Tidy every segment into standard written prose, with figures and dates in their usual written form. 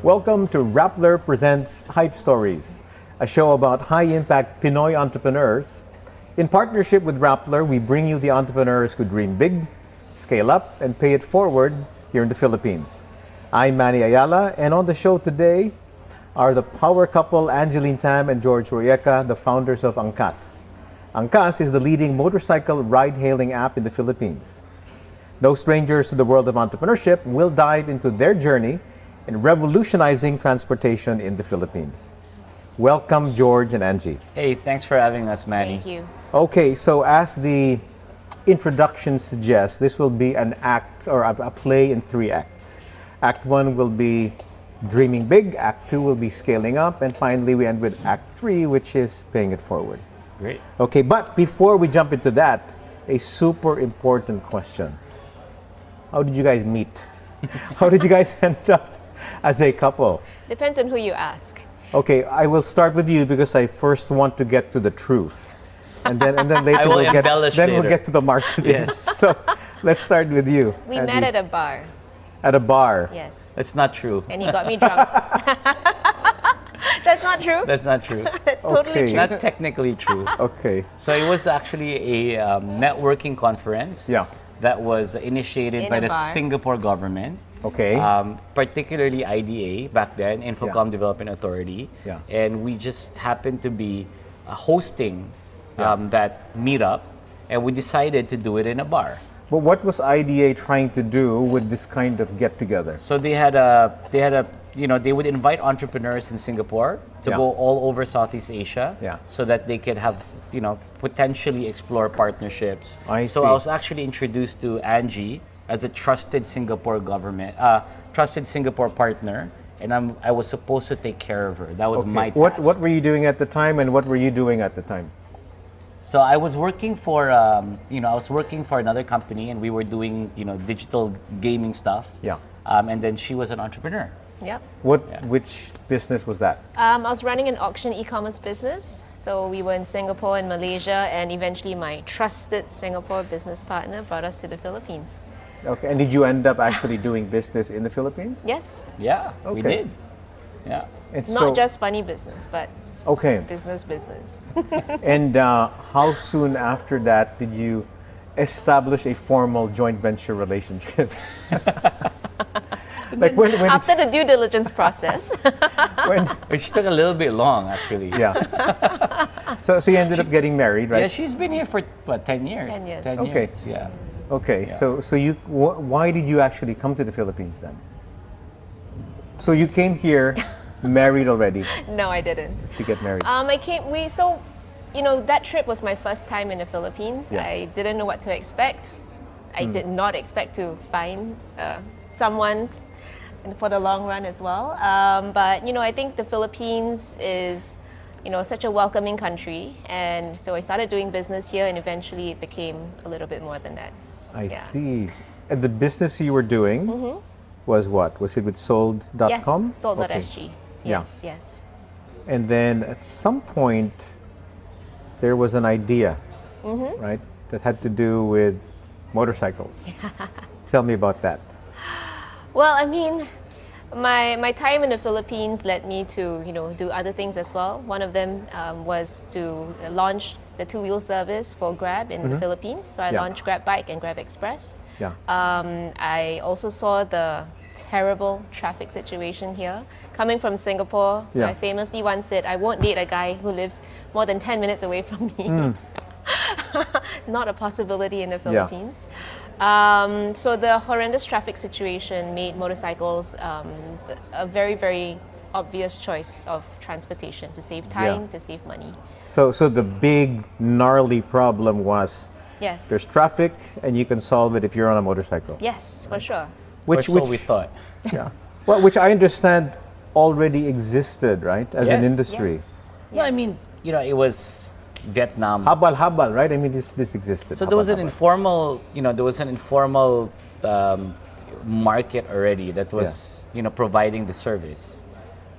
Welcome to Rappler presents HIPE Stories, a show about high-impact Pinoy entrepreneurs. In partnership with Rappler, we bring you the entrepreneurs who dream big, scale up, and pay it forward here in the Philippines. I'm Manny Ayala, and on the show today are the power couple Angeline, Tham, and George Royeca, the founders of Angkas. Angkas is the leading motorcycle ride-hailing app in the Philippines. No strangers to the world of entrepreneurship, we'll dive into their journey in revolutionizing transportation in the Philippines. Welcome, George and Angie. Hey, thanks for having us, Manny. Thank you. Okay, so as the introduction suggests, this will be an act or a play in 3 acts. Act 1 will be dreaming big, Act 2 will be scaling up, and finally we end with Act 3, which is paying it forward. Great. Okay, but before we jump into that, a super important question. How did you guys meet? How did you guys end up as a couple? Depends on who you ask. Okay, I will start with you because I first want to get to the truth. And then later We'll get to the marketing. Yes. So let's start with you. We Angie. met at a bar. At a bar. Yes. That's not true. And he got me drunk. That's not true? That's not true. That's totally Okay. true. Not technically true. Okay. So it was actually a networking conference Yeah. that was initiated In by a the bar. Singapore government. Okay. Particularly IDA back then, Infocom Yeah. Development Authority. Yeah. And we just happened to be hosting Yeah. that meetup, and we decided to do it in a bar. But what was IDA trying to do with this kind of get together? So they would invite entrepreneurs in Singapore to Yeah. go all over Southeast Asia, Yeah. so that they could have, potentially explore partnerships. I So see. I was actually introduced to Angie as a trusted Singapore partner, and I was supposed to take care of her. That was my task. What were you doing at the time, and what were you doing at the time? So I was working for, another company, and we were doing, digital gaming stuff. Yeah. And then she was an entrepreneur. Yep. Which business was that? I was running an auction e-commerce business. So we were in Singapore and Malaysia, and eventually my trusted Singapore business partner brought us to the Philippines. Okay, and did you end up actually doing business in the Philippines? Yes. Yeah, we Okay. did. Yeah. And Not just funny business, but okay. business. And how soon after that did you establish a formal joint venture relationship? Like when After the due diligence process. when Which took a little bit long, actually. yeah. So you ended up getting married, right? Yeah, she's been here for, 10 years? 10 years. 10 Okay. years, yeah. Okay. Yeah. So you why did you actually come to the Philippines then? So you came here married already No, I didn't. to get married. That trip was my first time in the Philippines. Yeah. I didn't know what to expect. I did not expect to find someone for the long run as well. But I think the Philippines is, such a welcoming country. And so I started doing business here, and eventually it became a little bit more than that. I yeah. see. And the business you were doing was what? Was it with sold.com? Yes, sold.sg. Okay. Yes. And then at some point, there was an idea, right, that had to do with motorcycles. Tell me about that. Well, my time in the Philippines led me to, do other things as well. One of them was to launch the 2-wheel service for Grab in the Philippines. So I Yeah. launched Grab Bike and Grab Express. Yeah. I also saw the terrible traffic situation here. Coming from Singapore, Yeah. I famously once said, I won't date a guy who lives more than 10 minutes away from me. Not a possibility in the Philippines. So the horrendous traffic situation made motorcycles a very, very obvious choice of transportation to save time, to save money. So the big gnarly problem was Yes. there's traffic and you can solve it if you're on a motorcycle. Yes, for sure. Or so we thought. Yeah. Well, which I understand already existed, right, as an Yes. industry. Yes. No, it was Vietnam. Habal, right? This existed. So there was an Habal. informal market already that was providing the service.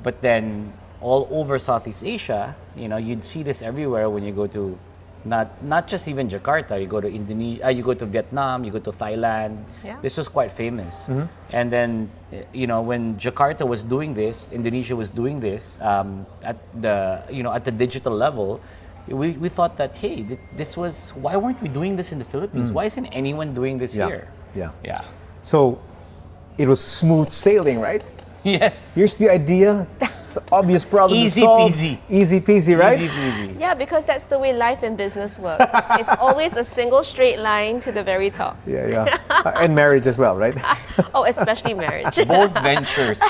But then all over Southeast Asia, you'd see this everywhere when you go to not just even Jakarta. You go to Indonesia, you go to Vietnam, you go to Thailand. Yeah. This was quite famous. And then, when Jakarta was doing this, Indonesia was doing this at the digital level. We thought that, hey, why weren't we doing this in the Philippines? Why isn't anyone doing this here? Yeah. So it was smooth sailing, right? Yes. Here's the idea. It's obvious problem to Easy solve. peasy. Easy peasy, right? Easy peasy. Yeah, because that's the way life and business works. It's always a single straight line to the very top. Yeah. And marriage as well, right? Oh, especially marriage. Both ventures.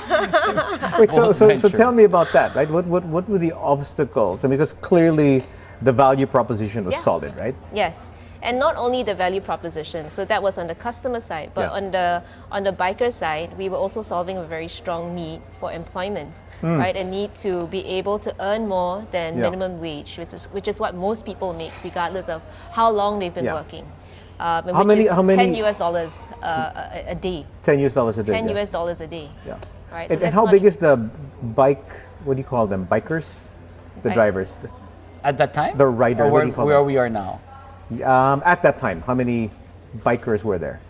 Wait, so ventures. tell me about that, right? What were the obstacles? I mean, because clearly the value proposition was Yeah. solid, right? Yes. And not only the value proposition, so that was on the customer side, but on the biker side, we were also solving a very strong need for employment, right? A need to be able to earn more than minimum wage, which is what most people make, regardless of how long they've been working. And How many- 10 US dollars a day. $10 a day. 10 yeah. US dollars a day. Yeah. Right. So And that's how not- big is the bike? What do you call them? Bikers? The Bike- drivers? At that time? The rider, Or what do you call where them? we are now. At that time, how many bikers were there?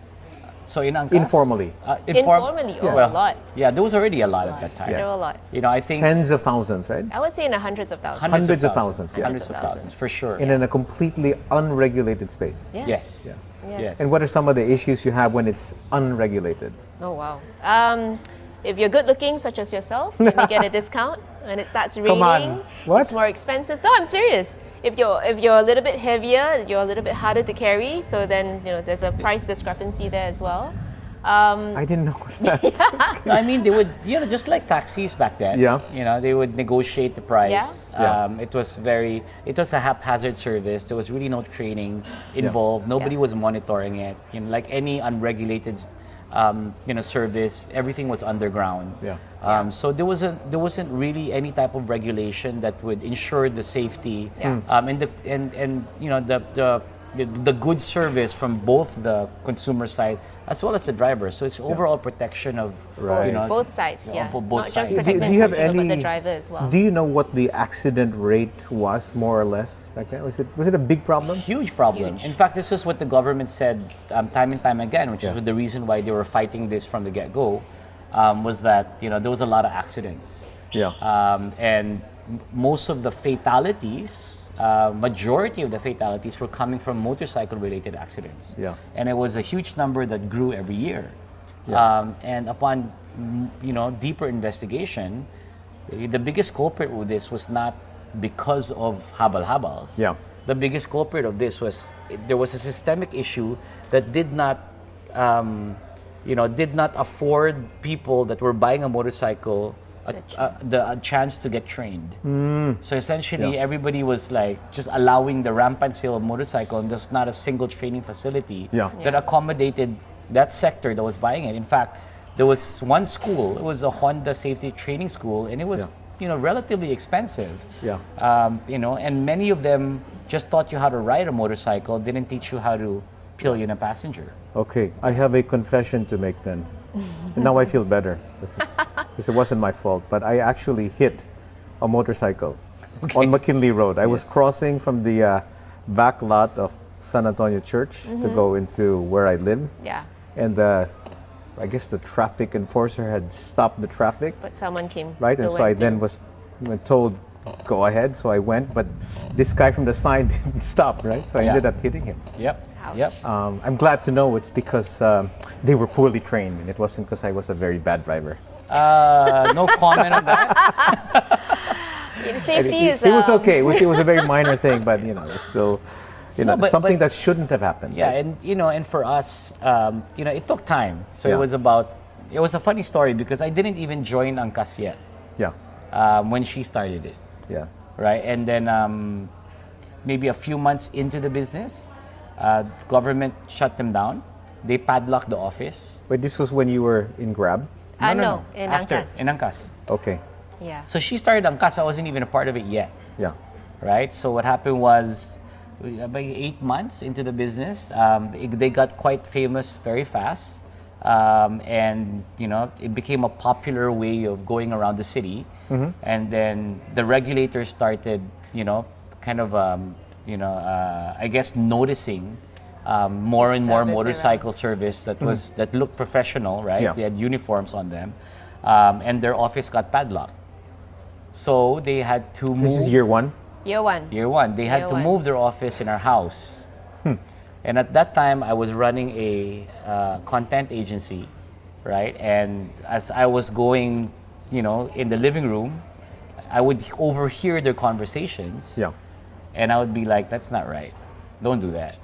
So in Angkas? Informally. Informally, a lot. Yeah, there was already a lot at that time. There were a lot. I think Tens of thousands, right? I would say in the hundreds of thousands. Hundreds of thousands, yeah. Hundreds of thousands, for sure. And in a completely unregulated space. Yes. Yes. Yes. And what are some of the issues you have when it's unregulated? Oh wow. If you're good looking, such as yourself, you may get a discount. When it starts raining, on. What? it's more expensive. No, I'm serious. If you're a little bit heavier, you're a little bit harder to carry. So then there's a price discrepancy there as well. I didn't know that. No, I mean, they would, just like taxis back then. Yeah. They would negotiate the price. Yeah. It was a haphazard service. There was really no training involved. Nobody was monitoring it. Like any unregulated, service, everything was underground. Yeah. So there wasn't really any type of regulation that would ensure the safety. Yeah. And the good service from both the consumer side as well as the driver. So it's overall protection of Right. Both sides, yeah. for both Not sides. just protecting do you have the customer, but any? the driver as well. Do you know what the accident rate was, more or less, back then? Was it a big problem? Huge problem. Huge. In fact, this is what the government said time and time again, which Yeah. is the reason why they were fighting this from the get-go, was that there was a lot of accidents. Yeah. And most of the fatalities, majority of the fatalities were coming from motorcycle-related accidents. Yeah. And it was a huge number that grew every year. Yeah. And upon deeper investigation, the biggest culprit with this was not because of habal-habals. Yeah. The biggest culprit of this was there was a systemic issue that did not afford people that were buying a motorcycle a chance to get trained. So essentially, everybody was like just allowing the rampant sale of motorcycle, and there's not a single training facility that accommodated that sector that was buying it. In fact, there was one school. It was a Honda safety training school, and it was relatively expensive. Yeah. And many of them just taught you how to ride a motorcycle, didn't teach you how to pillion a passenger. Okay, I have a confession to make then. And now I feel better because it wasn't my fault, but I actually hit a motorcycle on McKinley Road. I was crossing from the back lot of San Antonio Church to go into where I live. Yeah. And I guess the traffic enforcer had stopped the traffic, But someone came. right? And still so I went then through. was told, go ahead. So I went, but this guy from the sign didn't stop, right? So I ended up hitting him. Yep. Ouch. Yep. I'm glad to know it's because they were poorly trained, and it wasn't because I was a very bad driver. No comment on that. Safety is. It was okay. It was a very minor thing, but it's still, No, but- something but- that shouldn't have happened. Yeah, right? and for us, it took time. So Yeah. it was a funny story because I didn't even join Angkas yet yeah, when she started it, yeah. right? And then maybe a few months into the business, the government shut them down. They padlocked the office. But this was when you were in Grab. No, in After, Angkas. in Angkas. Okay. Yeah. So she started Angkas. I wasn't even a part of it yet. Yeah. Right? So what happened was, about 8 months into the business, they got quite famous very fast, and it became a popular way of going around the city. And then the regulators started, kind of I guess noticing more and more Service motorcycle service that was that looked professional, right? Yeah. They had uniforms on them, and their office got padlocked. So they had to move. This is year one? Year one. Year one. They had Year to one. move their office in our house. And at that time, I was running a content agency, right? And as I was going, in the living room, I would overhear their conversations. Yeah. And I would be like, that's not right. Don't do that,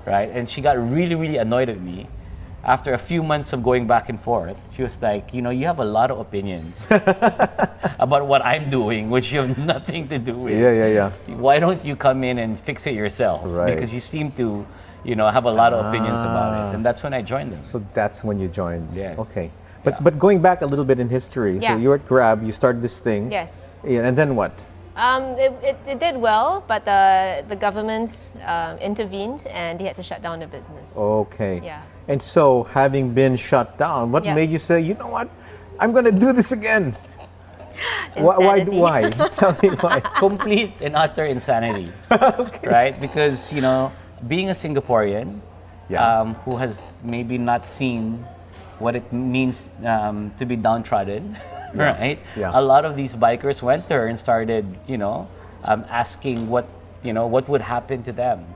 right? And she got really, really annoyed at me. After a few months of going back and forth, she was like, you have a lot of opinions about what I'm doing, which you have nothing to do with. Yeah. Why don't you come in and fix it yourself? Right. Because you seem to, have a lot of opinions about it. And that's when I joined them. So that's when you joined. Yes. Okay. Yeah. But going back a little bit in history, Yeah. so you're at Grab, you started this thing. Yes. Yeah, and then what? It did well, but the government intervened and they had to shut down the business. Okay. Yeah. And so, having been shut down, what Yeah. made you say, you know what, I'm going to do this again? Why? Insanity. Why? Tell me why. Complete and utter insanity, right? Because, being a Singaporean Yeah. who has maybe not seen what it means to be downtrodden, right? Yeah. A lot of these bikers went there and started, asking what would happen to them,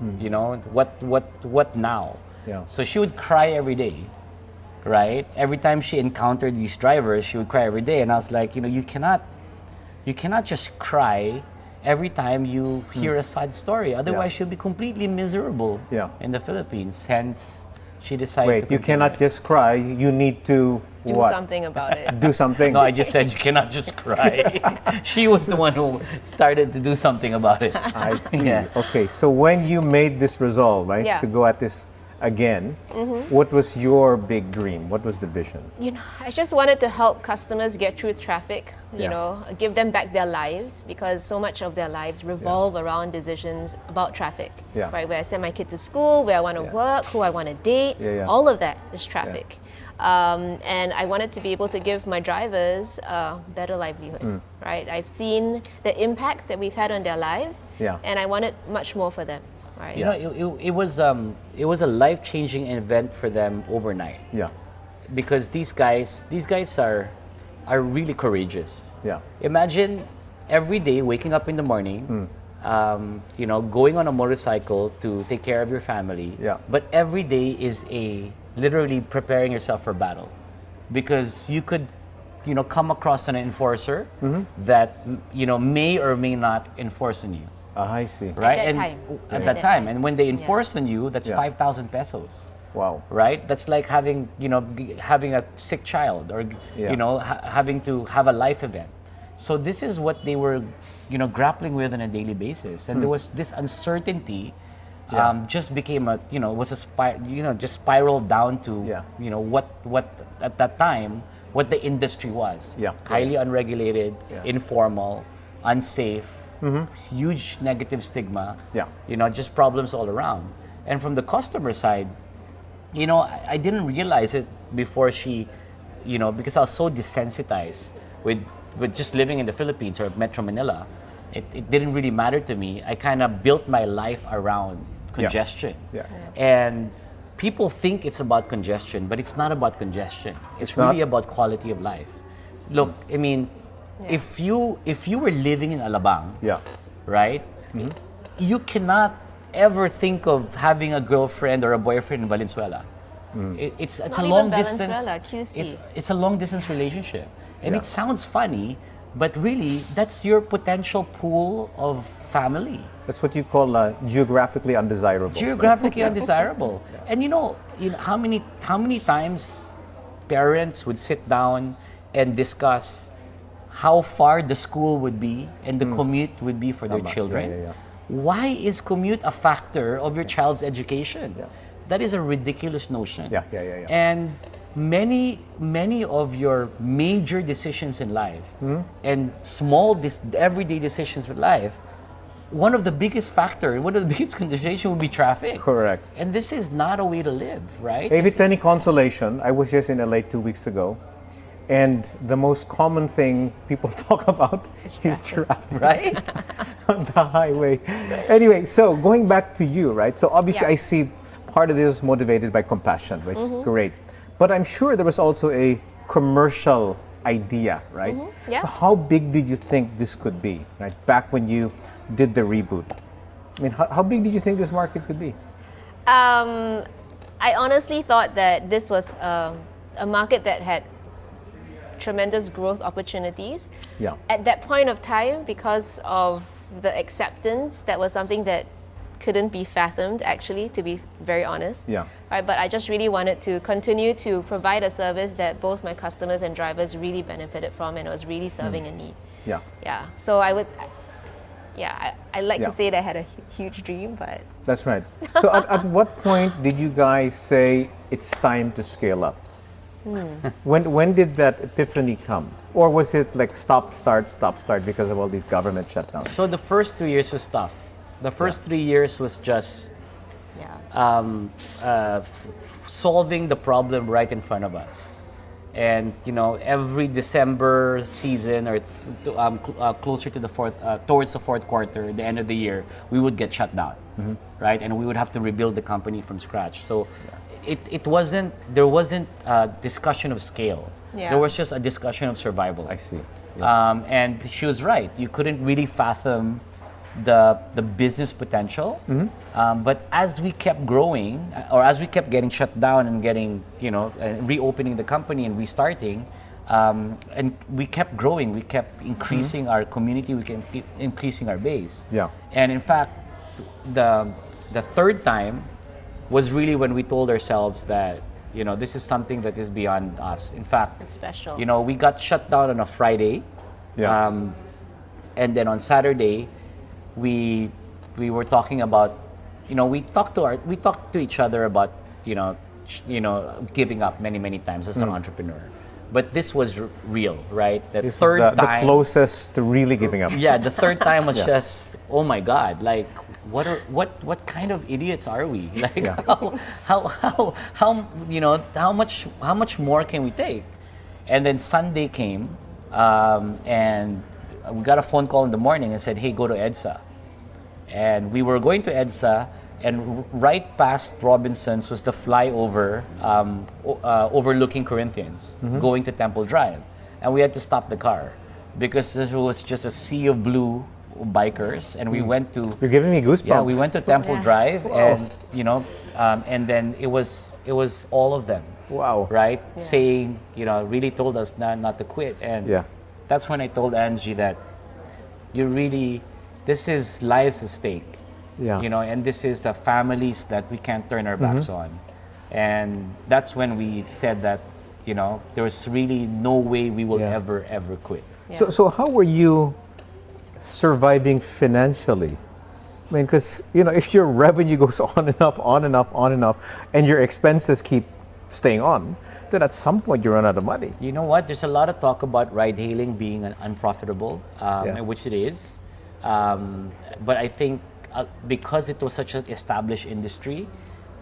what now? Yeah. So she would cry every day, right? Every time she encountered these drivers, she would cry every day, and I was like, you cannot just cry every time you hear a sad story. Otherwise, she'll be completely miserable Yeah. in the Philippines. Hence, she decided Wait, to you continue cannot it. just cry, you need to Do what? something about it. Do something. No, I just said you cannot just cry. She was the one who started to do something about it. I see. Yes. Okay, so when you made this resolve, right, Yeah. to go at this again, what was your big dream? What was the vision? I just wanted to help customers get through traffic, Yeah. give them back their lives, because so much of their lives revolve around decisions about traffic, Yeah. right? Where I send my kid to school, where I want to Yeah. work, who I want to date, Yeah. all of that is traffic. And I wanted to be able to give my drivers a better livelihood, right? I've seen the impact that we've had on their lives, Yeah. and I wanted much more for them, right? It was a life-changing event for them overnight, Yeah. because these guys are really courageous. Yeah. Imagine every day waking up in the morning, going on a motorcycle to take care of your family. Yeah. But every day is literally preparing yourself for battle, because you could, come across an enforcer that may or may not enforce on you. I see. Right? that and time. At Yeah. that time. And when they enforce on you, that's Yeah. 5,000 pesos. Wow. Right? That's like having, having a sick child, or, Yeah. having to have a life event. So this is what they were, grappling with on a daily basis. And there was this uncertainty, just became just spiraled down to, Yeah. what at that time, what the industry was. Yeah. Highly unregulated, Yeah. informal, unsafe, huge negative stigma, Yeah. just problems all around. And from the customer side, I didn't realize it before she, because I was so desensitized with just living in the Philippines or Metro Manila. It didn't really matter to me. I kind of built my life around congestion. Yeah. And people think it's about congestion, but it's not about congestion. It's It's not? really about quality of life. Look, I mean, if you were living in Alabang, Yeah. right? You cannot ever think of having a girlfriend or a boyfriend in Valenzuela. It's Not a even long distance. Valenzuela, QC. It's a long distance relationship, and Yeah. it sounds funny, but really that's your potential pool of family. That's what you call geographically undesirable. Geographically undesirable. And how many times parents would sit down and discuss how far the school would be and the commute would be for their Tama. children. Yeah. Why is commute a factor of your child's education? Yeah. That is a ridiculous notion. Yeah. And many of your major decisions in life and small everyday decisions in life, one of the biggest consideration would be traffic. Correct. And this is not a way to live, right? If This it's any is- consolation, I was just in LA 2 weeks ago, And the most common thing people talk about is traffic, Right? on the highway. Anyway, so going back to you, right? So obviously Yeah. I see part of this is motivated by compassion, which is great. But I'm sure there was also a commercial idea, right? Yeah. So how big did you think this could be, right? Back when you did the reboot. I mean, how big did you think this market could be? I honestly thought that this was a market that had tremendous growth opportunities. Yeah. At that point of time, because of the acceptance, that was something that couldn't be fathomed, actually, to be very honest. Yeah. Right, but I just really wanted to continue to provide a service that both my customers and drivers really benefited from, and it was really serving a need. Yeah. Yeah. So I would, I like Yeah. to say that I had a huge dream, but That's right. So at what point did you guys say it's time to scale up? When did that epiphany come? Or was it like stop, start because of all these government shutdowns? So the first 3 years was tough. The first 3 years was just yeah. solving the problem right in front of us. And every December season or closer to the towards the fourth quarter, the end of the year, we would get shut down, right? And we would have to rebuild the company from scratch. So there wasn't a discussion of scale. Yeah. There was just a discussion of survival. I see. And she was right. You couldn't really fathom the business potential. But as we kept growing, or as we kept getting shut down and getting, reopening the company and restarting, and we kept growing, we kept increasing our community, we kept increasing our base. Yeah. And in fact, the third time was really when we told ourselves that, this is something that is beyond us. In fact, It's special. we got shut down on a Friday. Yeah. And then on Saturday, we were talking about, we talked to each other about, giving up many times as an entrepreneur. But this was real, right? The This third is the time, closest to really giving up. yeah, the third time was Yeah. just, oh my God, like what kind of idiots are we? Like Yeah. how much more can we take? And then Sunday came, and we got a phone call in the morning and said, hey, go to EDSA. And we were going to EDSA, and right past Robinson's was the flyover overlooking Corinthians, going to Temple Drive. And we had to stop the car because there was just a sea of blue bikers, and we went to You're giving me goosebumps. yeah, we went to Temple Yeah. Drive, Wow. and and then it was all of them, Wow. right? Yeah. Saying, really told us not to quit. And Yeah. that's when I told Angie that this is lives at stake. Yeah. And this is the families that we can't turn our backs on. And that's when we said that, there was really no way we will Yeah. ever quit. Yeah. So how were you surviving financially? I mean, because if your revenue goes on and up, and your expenses keep staying on, then at some point you run out of money. You know what? There's a lot of talk about ride-hailing being unprofitable, which it is. But I think because it was such an established industry,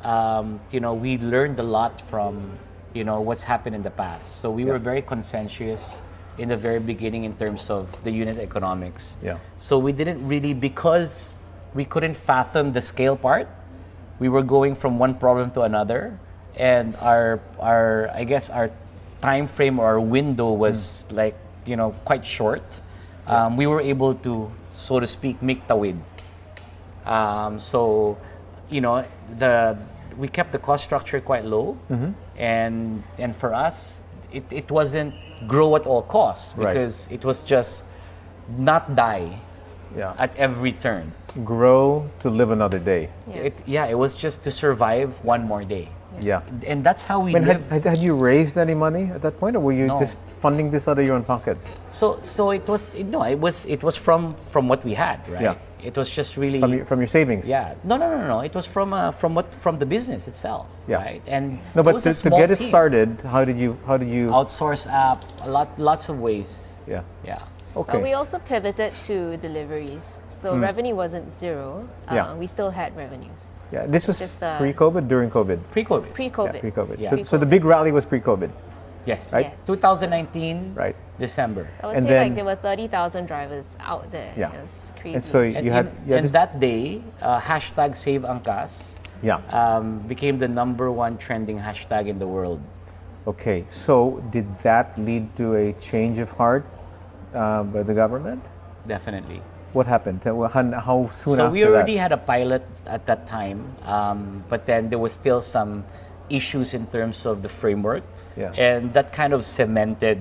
we learned a lot from, what's happened in the past. So we were very conscientious in the very beginning in terms of the unit economics. Yeah. So we didn't really, because we couldn't fathom the scale part, we were going from one problem to another, and our time frame or our window was quite short. We were able to, so to speak, make tawid. So we kept the cost structure quite low, and for us it wasn't grow at all costs, because it was just not die at every turn. Grow to live another day. Yeah. It was just to survive one more day. Yeah. And that's how we I mean, live. had you raised any money at that point, or were you No. just funding this out of your own pockets? So it was from what we had, right? Yeah. It was just really From your savings? Yeah. No. It was from the business itself, Yeah. right? And No, it but was a to small get it team. started, how did you? Outsource app, lots of ways. Yeah. Yeah. Okay. But we also pivoted to deliveries. So revenue wasn't zero. Yeah. We still had revenues. Yeah. This was Just, pre-COVID, during COVID. Pre-COVID. Pre-COVID. Pre-COVID. Yeah. So the big rally was pre-COVID. Yes. Right? Yes. 2019, Right. December. I would And say then- like there were 30,000 drivers out there. Yeah. It was crazy. And so And, you had, and that day, hashtag Save Angkas yeah. became the #1 trending hashtag in the world. Okay, so did that lead to a change of heart by the government? Definitely. What happened? How soon So after we already that? had a pilot at that time, but then there was still some issues in terms of the framework, Yeah. and that kind of cemented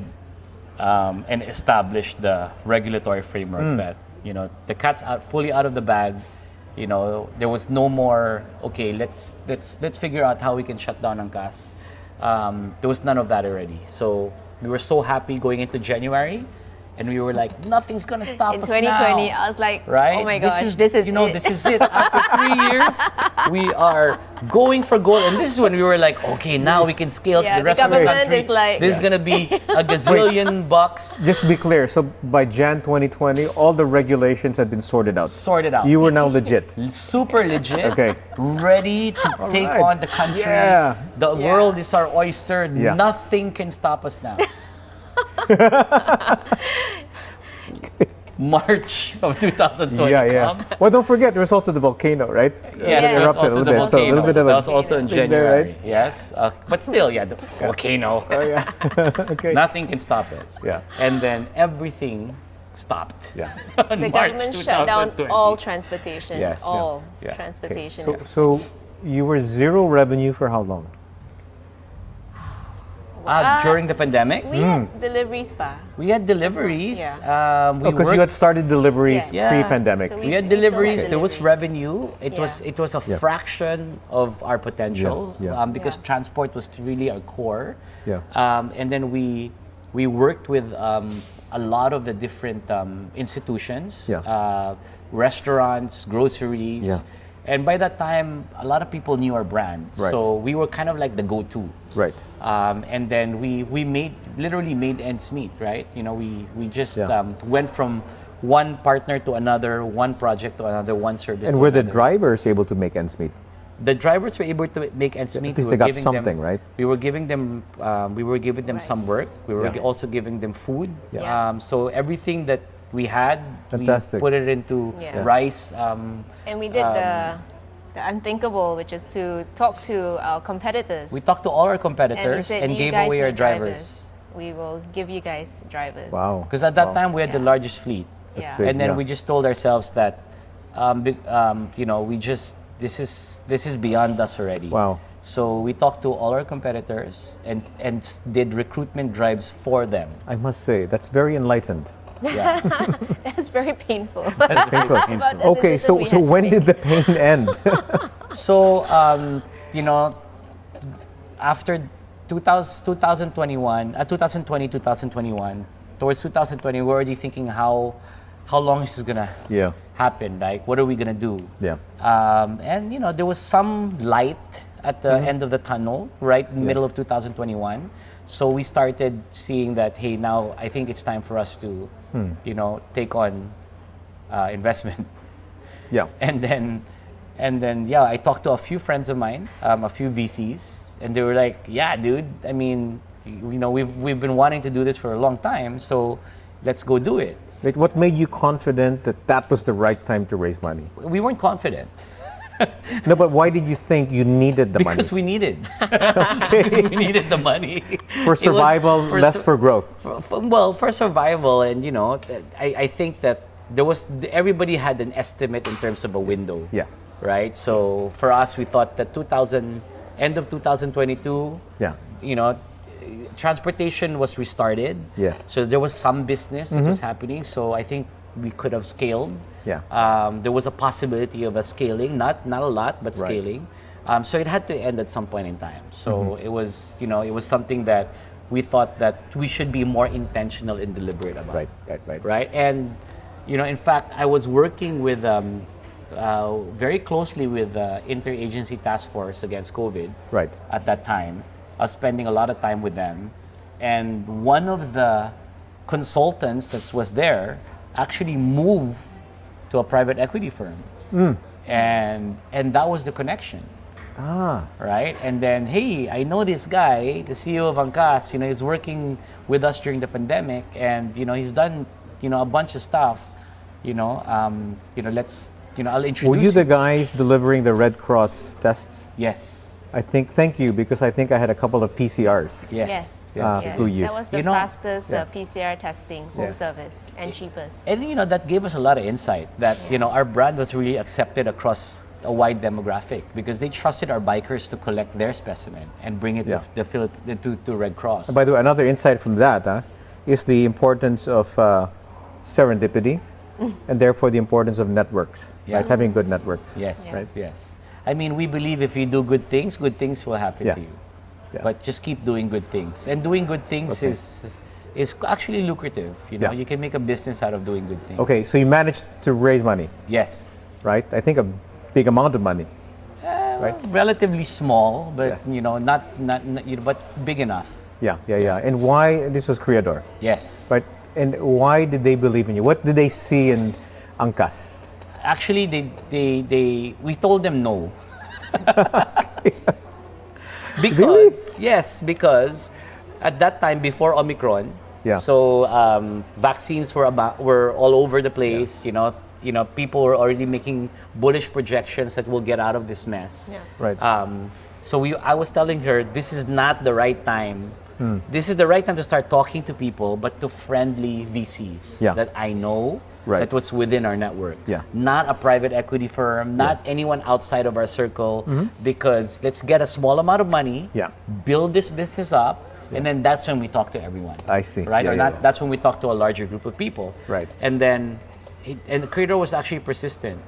and established the regulatory framework that the cat's fully out of the bag. There was no more. Okay, let's figure out how we can shut down Angkas. There was none of that already. So we were so happy going into January. And we were like, nothing's gonna stop in us 2020, now. I was like, Right? oh my gosh, this is it. This is it. After 3 years, we are going for gold. And this is when we were like, okay, now we can scale Yeah, to the the rest of the government country. is like- This is gonna be a gazillion bucks Just to be clear, so by Jan 2020, all the regulations had been sorted out. sorted out. You were now legit. Super legit. Okay. Ready to take right. on the country. Yeah. The Yeah. world is our oyster. Yeah. Nothing can stop us now. March of 2020 Yeah, yeah. comes. Well, don't forget, there was also the volcano, right? Yes, It there was erupted also a the little bit. So a little volcano. bit of That a was also in thing there, January. right? Yes, but still, the volcano. Oh, yeah. Okay. Nothing can stop us. Yeah. And then everything stopped. Yeah. On the March government shut down 2020. all transportation. Yes. All Yeah. transportation. So you were zero revenue for how long? During the pandemic, We had deliveries pa. we had deliveries. Yeah. We Because worked. you had started deliveries Yeah. pre-pandemic. So We had we still had deliveries. There was deliveries. revenue. It Yeah. was a Yeah. fraction of our potential. Yeah, yeah. Because Yeah. transport was really our core. Yeah. And then we worked with a lot of the different institutions, Yeah. restaurants, groceries. Yeah. And by that time, a lot of people knew our brand. Right. So we were kind of like the go-to. Right. And then we literally made ends meet, right? We just Yeah. went from one partner to another, one project to another, one service And to were the another. drivers able to make ends meet? The drivers were able to make ends meet. least We they were got giving something, them, right? We were giving them some Rice. work. We were Yeah. also giving them food. Yeah. Yeah. So everything that we had, Fantastic. we put it into Yeah. rice. And we did the unthinkable, which is to talk to our competitors. We talked to all our and we competitors said, and you gave guys away our need drivers. We will give you guys drivers. Wow. Because at that Wow. time we had the Yeah. largest fleet. Yeah. big. And then Yeah. we just told ourselves that, this is beyond us already. Wow. So we talked to all our competitors and did recruitment drives for them. I must say, that's very enlightened. Yeah. That's very painful. Painful. But the Okay, decision we so had to when make. did the pain end? So after 2021, 2020, 2021, towards 2020, we're already thinking how long is this gonna Yeah. happen? Like, what are we gonna do? Yeah. And there was some light at the end of the tunnel, right in the middle of 2021. So we started seeing that, hey, now I think it's time for us to, take on investment. Yeah. And then, yeah, I talked to a few friends of mine, a few VCs, and they were like, yeah, dude, I mean, we've been wanting to do this for a long time, so let's go do it. Wait, what made you confident that that was the right time to raise money? We weren't confident. No, but why did you think you needed the money? Because we needed. Because we needed the money. For It was survival, less for growth. For survival, and I think that everybody had an estimate in terms of a window. Yeah. Right. So for us, we thought that end of 2022. Yeah. Transportation was restarted. Yeah. So there was some business that was happening. So I think we could have scaled. Yeah. There was a possibility of a scaling, not a lot, but Right. scaling. So it had to end at some point in time. So it was, it was something that we thought that we should be more intentional and deliberate about. Right. Right. And, in fact, I was working with very closely with the Interagency Task Force Against COVID. Right. At that time. I was spending a lot of time with them. And one of the consultants that was there actually moved to a private equity firm. And that was the connection. right? And then, hey, I know this guy, the CEO of Angkas, he's working with us during the pandemic, and he's done, a bunch of stuff. Let's, I'll introduce. Were you the guys delivering the Red Cross tests? Yes. Thank you, because I think I had a couple of PCRs. Yes. Through you. That was the fastest PCR testing home service and cheapest. And that gave us a lot of insight that our brand was really accepted across a wide demographic because they trusted our bikers to collect their specimen and bring it to Red Cross. And by the way, another insight from that is the importance of serendipity and therefore the importance of networks, right? Having good networks. Yes, right? yes. I mean, we believe if you do good things will happen to you. Yeah. But just keep doing good things. And doing good things is actually lucrative. You can make a business out of doing good things. Okay, so you managed to raise money. Yes. Right? I think a big amount of money. Right? Relatively small, but not but big enough. Yeah. And why this was Creador? Yes. Right. And why did they believe in you? What did they see in Angkas? Actually, we told them no. Because at that time before Omicron, so vaccines were all over the place. People were already making bullish projections that we'll get out of this mess. Yeah. Right. So I was telling her this is not the right time. This is the right time to start talking to people, but to friendly VCs that I know. Right. That was within our network. Yeah. Not a private equity firm, not anyone outside of our circle, because let's get a small amount of money, build this business up, and then that's when we talk to everyone. I see. Right? That's when we talk to a larger group of people. Right. And then, and the creator was actually persistent.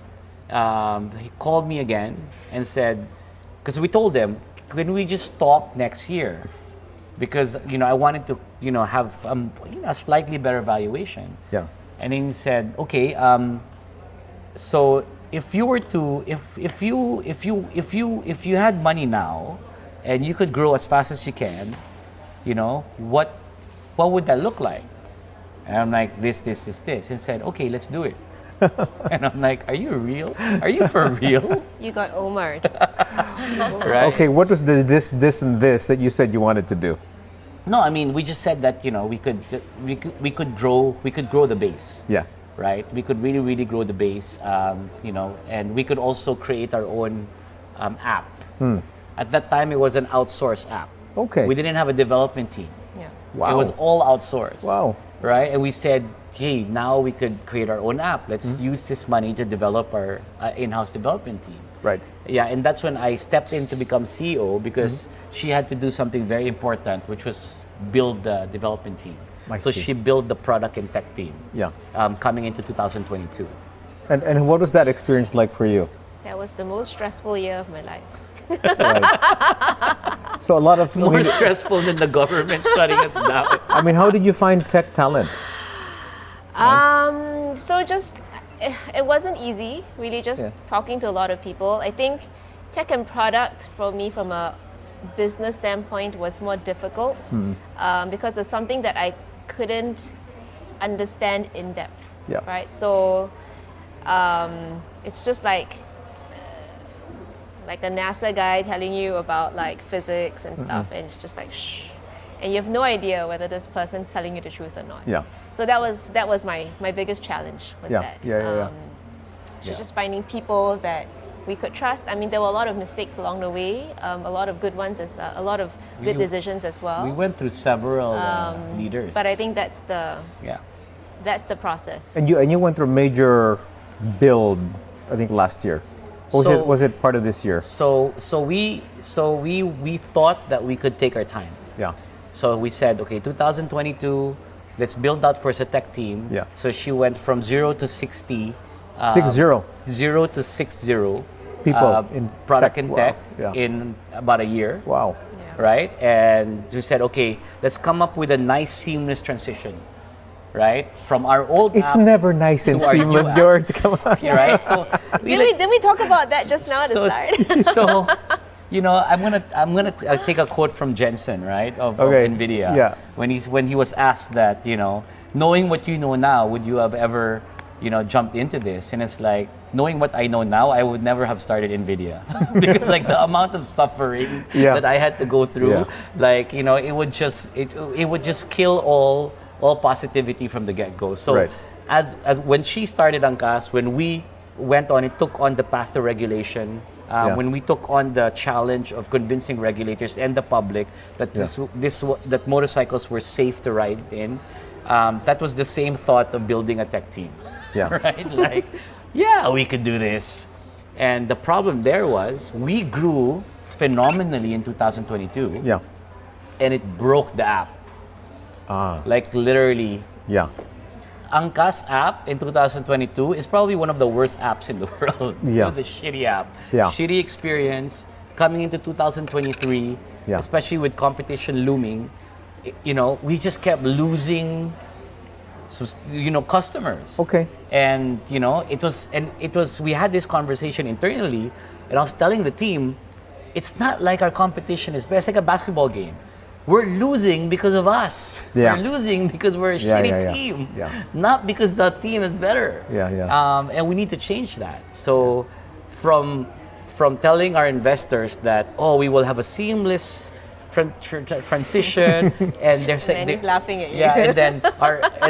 He called me again and said, because we told them, can we just talk next year? Because, I wanted to, have a slightly better valuation. Yeah. And then he said, okay, so if you were to, if you had money now, and you could grow as fast as you can, what would that look like? And I'm like, this. And he said, okay, let's do it. And I'm like, are you real? Are you for real? You got Omar'd. Right? Okay, what was the this, and this that you said you wanted to do? No, I mean, we just said that we could grow the base. Yeah. Right. We could really grow the base. And we could also create our own app. At that time, it was an outsourced app. Okay. We didn't have a development team. Yeah. Wow. It was all outsourced. Wow. Right. And we said, hey, now we could create our own app. Let's use this money to develop our in-house development team. Right. Yeah, and that's when I stepped in to become CEO because she had to do something very important, which was build the development team. So she built the product and tech team. Yeah. Coming into 2022. And what was that experience like for you? That was the most stressful year of my life. Right. So a lot of more stressful than the government shutting us down. I mean, how did you find tech talent? So just it wasn't easy, really, just talking to a lot of people. I think tech and product for me from a business standpoint was more difficult because it's something that I couldn't understand in depth, right? So it's just like a NASA guy telling you about like physics and stuff, and it's just like shh, and you have no idea whether this person's telling you the truth or not. Yeah. So that was my biggest challenge was that. So just finding people that we could trust. I mean, there were a lot of mistakes along the way, a lot of good ones, a lot of good decisions as well. We went through several leaders, but I think that's the process. And you went through a major build, I think last year. Was it part of this year? So we thought that we could take our time. Yeah. So we said, okay, 2022, let's build out first a tech team. Yeah. So she went from 0 to 60. 0 to 60 people in product tech. and tech in about a year. Wow. Yeah. Right? And we said, okay, let's come up with a nice seamless transition. Right? From our old It's app never nice and seamless, George. Come on. Yeah, right? So did we talk about that just now at the start? So I'm gonna take a quote from Jensen, right, of NVIDIA. Yeah. When he was asked that, knowing what you know now, would you have ever, jumped into this. And it's like, knowing what I know now, I would never have started NVIDIA. Because like the amount of suffering that I had to go through, like, it would just kill all positivity from the get-go. So as when she started Angkas, when we went on, it took on the path to regulation. When we took on the challenge of convincing regulators and the public that that motorcycles were safe to ride in, that was the same thought of building a tech team. Right? Like, we could do this. And the problem there was we grew phenomenally in 2022. And it broke the app. Like literally. Angkas app in 2022 is probably one of the worst apps in the world. It was a shitty app. Shitty experience. Coming into 2023, especially with competition looming, we just kept losing customers. And it was we had this conversation internally, and I was telling the team, it's not like our competition is bad. It's like a basketball game. We're losing because of us. We're losing because we're a shitty team, not because the team is better. And we need to change that. So from telling our investors that, we will have a seamless transition, and they're saying, Manny's laughing at you. and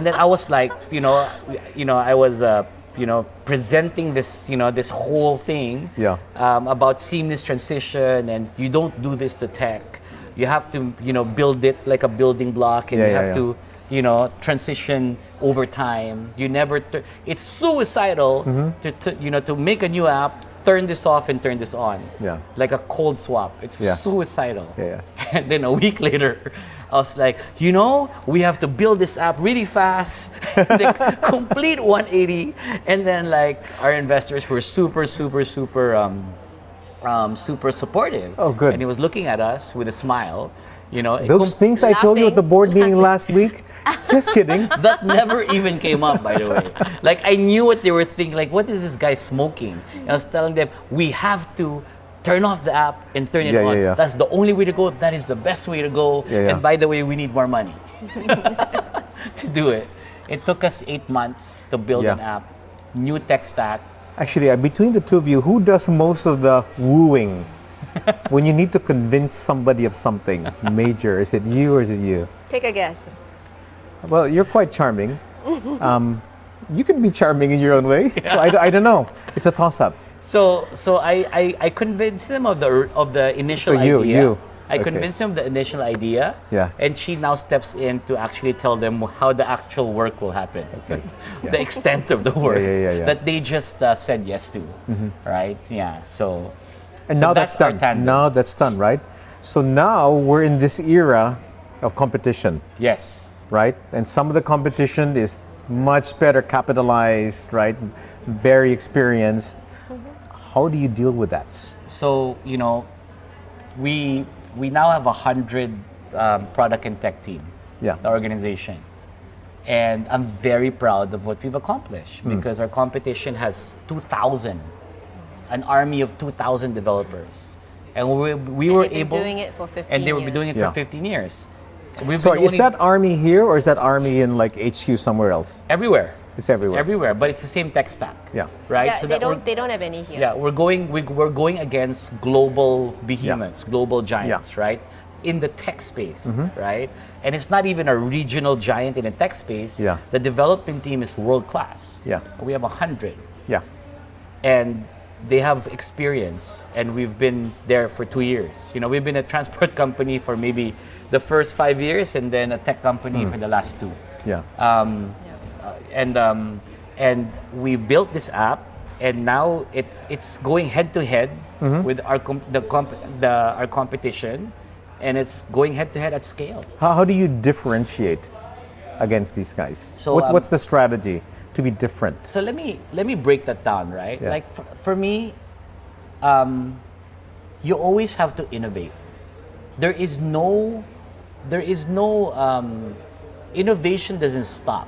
then I was like, I was presenting this this whole thing about seamless transition, and you don't do this to tech. You have to build it like a building block, and you have to transition over time. You never it's suicidal to make a new app, turn this off and turn this on. Like a cold swap. It's suicidal. And then a week later, I was like, we have to build this app really fast, the complete 180. And then like our investors were super supportive. Oh, good. And he was looking at us with a smile. Those things I told you at the board meeting last week. Just kidding. That never even came up, by the way. Like, I knew what they were thinking. Like, what is this guy smoking? And I was telling them, we have to turn off the app and turn it on. That's the only way to go. That is the best way to go. And by the way, we need more money to do it. It took us 8 months to build an app, new tech stack. Actually, between the two of you, who does most of the wooing when you need to convince somebody of something major? Is it you or is it you? Take a guess. Well, you're quite charming. You can be charming in your own way. So I don't know. It's a toss-up. So I convinced them of the initial idea. I convinced them of the initial idea. And she now steps in to actually tell them how the actual work will happen. The extent of the work that they just said yes to. Right? So. And now that's done. Now that's done, right? So now we're in this era of competition. Yes. Right? And some of the competition is much better capitalized, right? Very experienced. How do you deal with that? So, we now have 100 product and tech team, the organization. And I'm very proud of what we've accomplished because our competition has 2,000, an army of 2,000 developers. And we were able... doing it for 15 years. And they were doing it for 15 years. Sorry, is that army here or is that army in like HQ somewhere else? Everywhere. It's everywhere. Everywhere, but it's the same tech stack. Right? Yeah, so they don't have any here. Yeah, we're going against global behemoths, global giants, right? In the tech space, right? And it's not even a regional giant in a tech space. The development team is world class. We have 100. And they have experience, and we've been there for 2 years. We've been a transport company for maybe the first 5 years, and then a tech company for the last 2. And we built this app, and now it's going head to head with our competition, and it's going head to head at scale. How do you differentiate against these guys? So what's the strategy to be different? So let me break that down, right? Like for me, you always have to innovate. There is no innovation doesn't stop.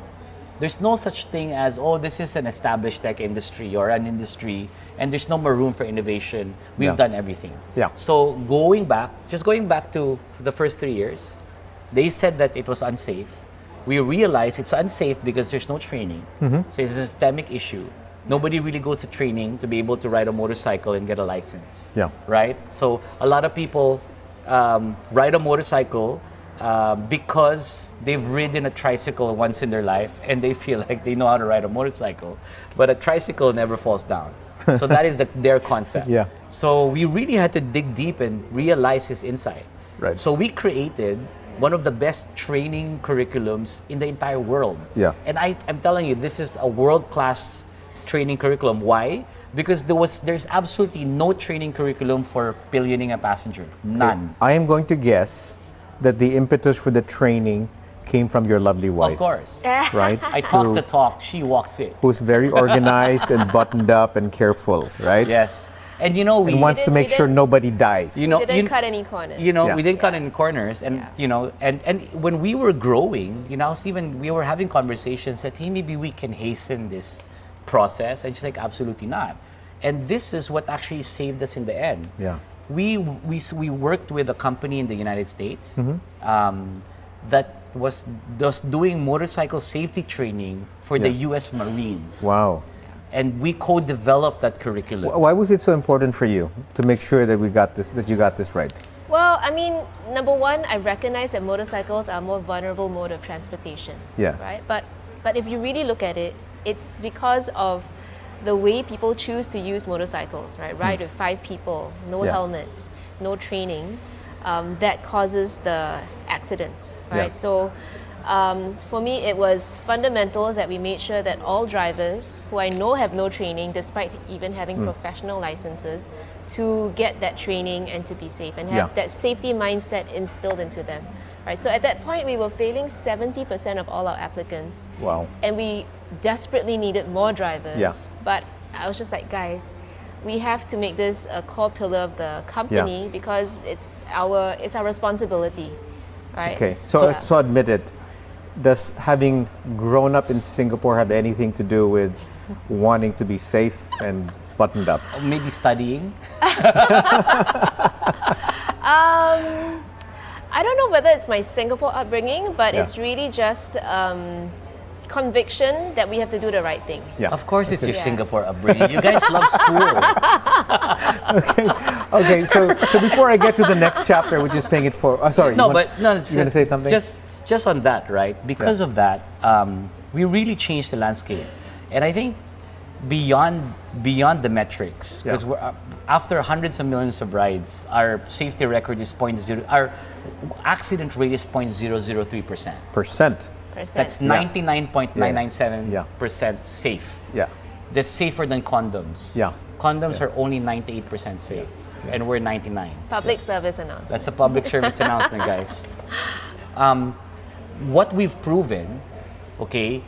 There's no such thing as, this is an established tech industry or an industry, and there's no more room for innovation. We've done everything. So going back to the first 3 years, they said that it was unsafe. we realized it's unsafe because there's no training. So it's a systemic issue. Nobody really goes to training to be able to ride a motorcycle and get a license. Yeah. Right? So a lot of people ride a motorcycle because they've ridden a tricycle once in their life and they feel like they know how to ride a motorcycle. But a tricycle never falls down. So that is their concept. Yeah. So we really had to dig deep and realize this insight. Right. So we created one of the best training curriculums in the entire world. Yeah. And I'm telling you, this is a world-class training curriculum. Why? Because there's absolutely no training curriculum for pillioning a passenger. None. I am going to guess that the impetus for the training came from your lovely wife. Of course. Right? I talk the talk, she walks it. Who's very organized and buttoned up and careful, right? Yes. And you know, we And wants to make sure nobody dies. You know, Didn't cut any corners. You know, Yeah. we didn't cut any corners, and you know, and when we were growing, you know, we were having conversations that, hey, maybe we can hasten this process, and she's like, absolutely not. And this is what actually saved us in the end. Yeah. We worked with a company in the United States that was doing motorcycle safety training for the U.S. Marines. Wow. And we co-developed that curriculum. Why was it so important for you to make sure that you got this right? Well, I mean, number one, I recognize that motorcycles are a more vulnerable mode of transportation. Yeah. Right? But if you really look at it, it's because of the way people choose to use motorcycles, right? Ride with 5 people, no helmets, no training, that causes the accidents, right? Yeah. So for me, it was fundamental that we made sure that all drivers who I know have no training, despite even having professional licenses, to get that training and to be safe and have that safety mindset instilled into them, right? So at that point, we were failing 70% of all our applicants. Wow. And we desperately needed more drivers. Yeah. But I was just like, guys, we have to make this a core pillar of the company because it's our responsibility, right? Okay, so admit it. Does having grown up in Singapore have anything to do with wanting to be safe and buttoned up? Maybe studying. I don't know whether it's my Singapore upbringing, but it's really just conviction that we have to do the right thing. Yeah. Of course, it's your Yeah. Singapore upbringing. You guys love school. Okay, so before I get to the next chapter, which is paying it for. Sorry. No, you're going to say something? Just on that, right? Because of that, we really changed the landscape, and I think beyond the metrics, because after hundreds of millions of rides, our safety record is our accident rate is 0.003%. Percent. That's 99.997% safe. Yeah. They're safer than condoms. Yeah. Condoms are only 98% safe, and we're 99. Public service announcement. That's a public service announcement, guys. What we've proven, okay,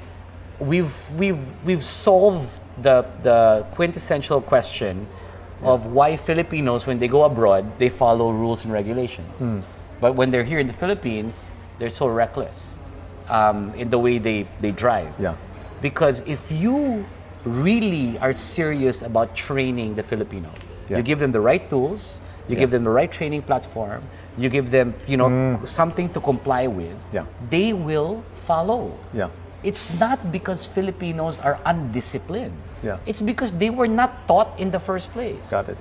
we've solved the quintessential question of why Filipinos, when they go abroad, they follow rules and regulations. But when they're here in the Philippines, they're so reckless in the way they drive. Yeah. Because if you really are serious about training the Filipino, you give them the right tools, you give them the right training platform, you give them, something to comply with, they will follow. Yeah. It's not because Filipinos are undisciplined. Yeah. It's because they were not taught in the first place. Got it.